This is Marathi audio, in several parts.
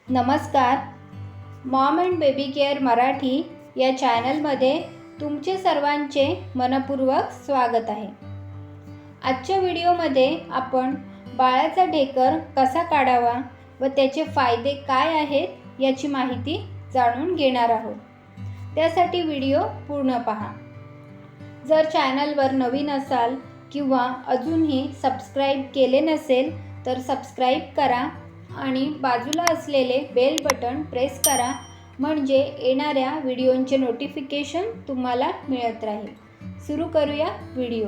नमस्कार. Maugham and baby care Marathi या चॅनलमध्ये तुमचे सर्वांचे मनपूर्वक स्वागत आहे. आजच्या व्हिडिओमध्ये आपण बाळाचा ढेकर कसा काढावा व त्याचे फायदे काय आहेत याची माहिती जाणून घेणार आहोत. त्यासाठी व्हिडिओ पूर्ण पहा. जर चॅनलवर नवीन असाल किंवा अजूनही सबस्क्राईब केले नसेल तर सबस्क्राईब करा आणि बाजूला असलेले बेल बटन प्रेस करा, म्हणजे येणाऱ्या व्हिडिओंचे नोटिफिकेशन तुम्हाला मिळत राहील. सुरू करूया व्हिडिओ.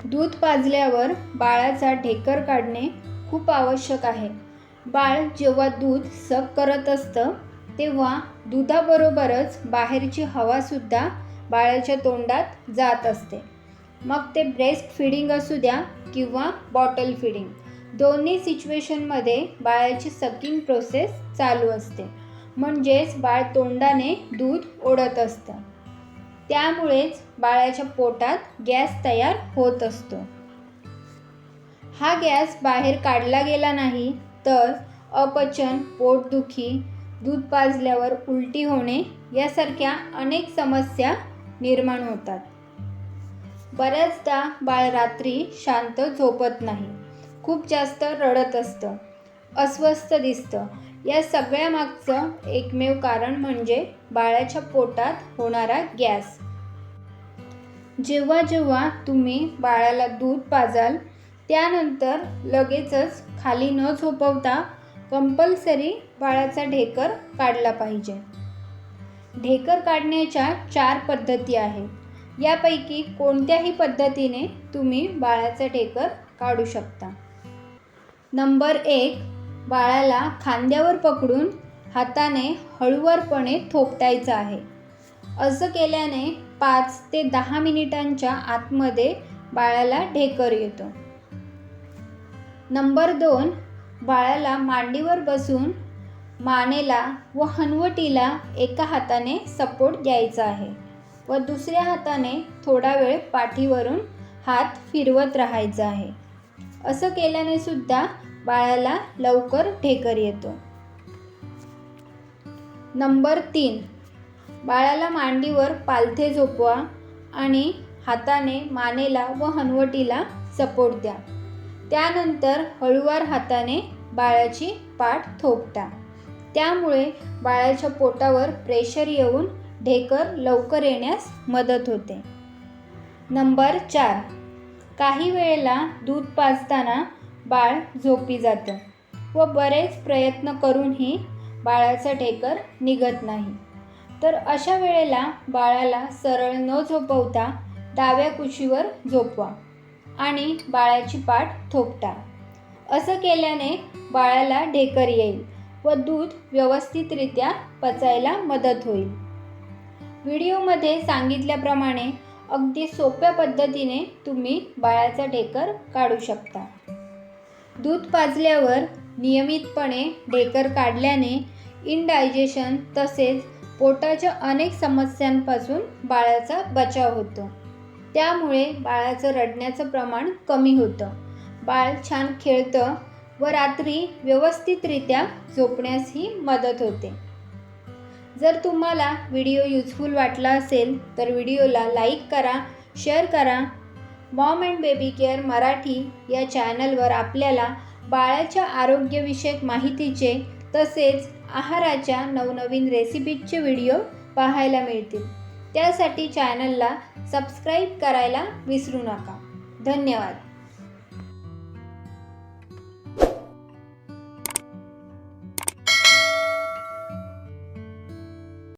दूध पाजल्यावर बाळाचा ढेकर काढणे खूप आवश्यक आहे. बाळ जेव्हा दूध सक करत असतं तेव्हा दुधाबरोबरच बाहेरची हवासुद्धा बाळाच्या तोंडात जात असते. मग ते ब्रेस्ट फिडिंग असू द्या किंवा बॉटल फिडिंग, दोन्ही सिच्युएशनमध्ये बाळाची सकिंग प्रोसेस चालू असते, म्हणजेच बाळ तोंडाने दूध ओढत असतं. त्यामुळेच बाळाच्या पोटात गॅस तयार होत असतो. हा गॅस बाहेर काढला गेला नाही तर अपचन, पोटदुखी, दूध पाजल्यावर उलटी होणे यासारख्या अनेक समस्या निर्माण होतात. बऱ्याचदा बाळ रात्री शांत झोपत नाही, खूप जास्त रडत असतं, अस्वस्थ दिसतं. या सगळ्यामागचं एकमेव कारण म्हणजे बाळाच्या पोटात होणारा गॅस. जेव्हा जेव्हा तुम्ही बाळाला दूध पाजाल त्यानंतर लगेचच खाली न झोपवता कंपल्सरी बाळाचा ढेकर काढला पाहिजे. ढेकर काढण्याच्या 4 पद्धती आहेत. यापैकी कोणत्याही पद्धतीने तुम्ही बाळाचा ढेकर काढू शकता. नंबर 1, बाळाला खांद्यावर पकडून हाताने हळूवारपणे थोपटायचं आहे. असं केल्याने 5 ते 10 मिनिटांच्या आतमध्ये बाळाला ढेकर येतो. नंबर 2, बाळाला मांडीवर बसून मानेला व हनवटीला एका हाताने सपोर्ट द्यायचा आहे व दुसऱ्या हाताने थोडा वेळ पाठीवरून हात फिरवत राहायचा आहे. असं केल्याने सुद्धा बाळाला लवकर ढेकर येतो. नंबर 3, बाळाला मांडीवर पालथे झोपवा आणि हाताने मानेला व हनवटीला सपोर्ट द्या. त्यानंतर हळूवार हाताने बाळाची पाठ थोपटा. त्यामुळे बाळाच्या पोटावर प्रेशर येऊन ढेकर लवकर येण्यास मदत होते. नंबर 4, काही वेळेला दूध पाजताना बाळ झोपी जातं व बरेच प्रयत्न करूनही बाळाचा ढेकर निघत नाही. तर अशा वेळेला बाळाला सरळ न झोपवता डाव्या कुशीवर झोपवा आणि बाळाची पाठ थोपटा. असं केल्याने बाळाला ढेकर येईल व दूध व्यवस्थितरित्या पचायला मदत होईल. व्हिडिओमध्ये सांगितल्याप्रमाणे अगदी सोप्या पद्धतीने तुम्ही बाळाचा ढेकर काढू शकता. दूध पाजल्यावर नियमितपणे ढेकर काढल्याने इनडायजेशन तसेच पोटाच्या अनेक समस्यांपासून बाळाचा बचाव होतो. त्यामुळे बाळाचं रडण्याचं प्रमाण कमी होतं, बाळ छान खेळतं व रात्री व्यवस्थितरित्या झोपण्यासही मदत होते. जर तुम्हाला व्हिडिओ युजफुल वाटला असेल तर व्हिडिओला लाईक करा, शेअर करा. Maugham and baby care Marathi या चॅनलवर आपल्याला बाळाच्या आरोग्यविषयक माहितीचे तसेच आहाराच्या नवनवीन रेसिपीजचे व्हिडिओ पाहायला मिळतील. त्यासाठी चॅनलला सबस्क्राईब करायला विसरू नका. धन्यवाद.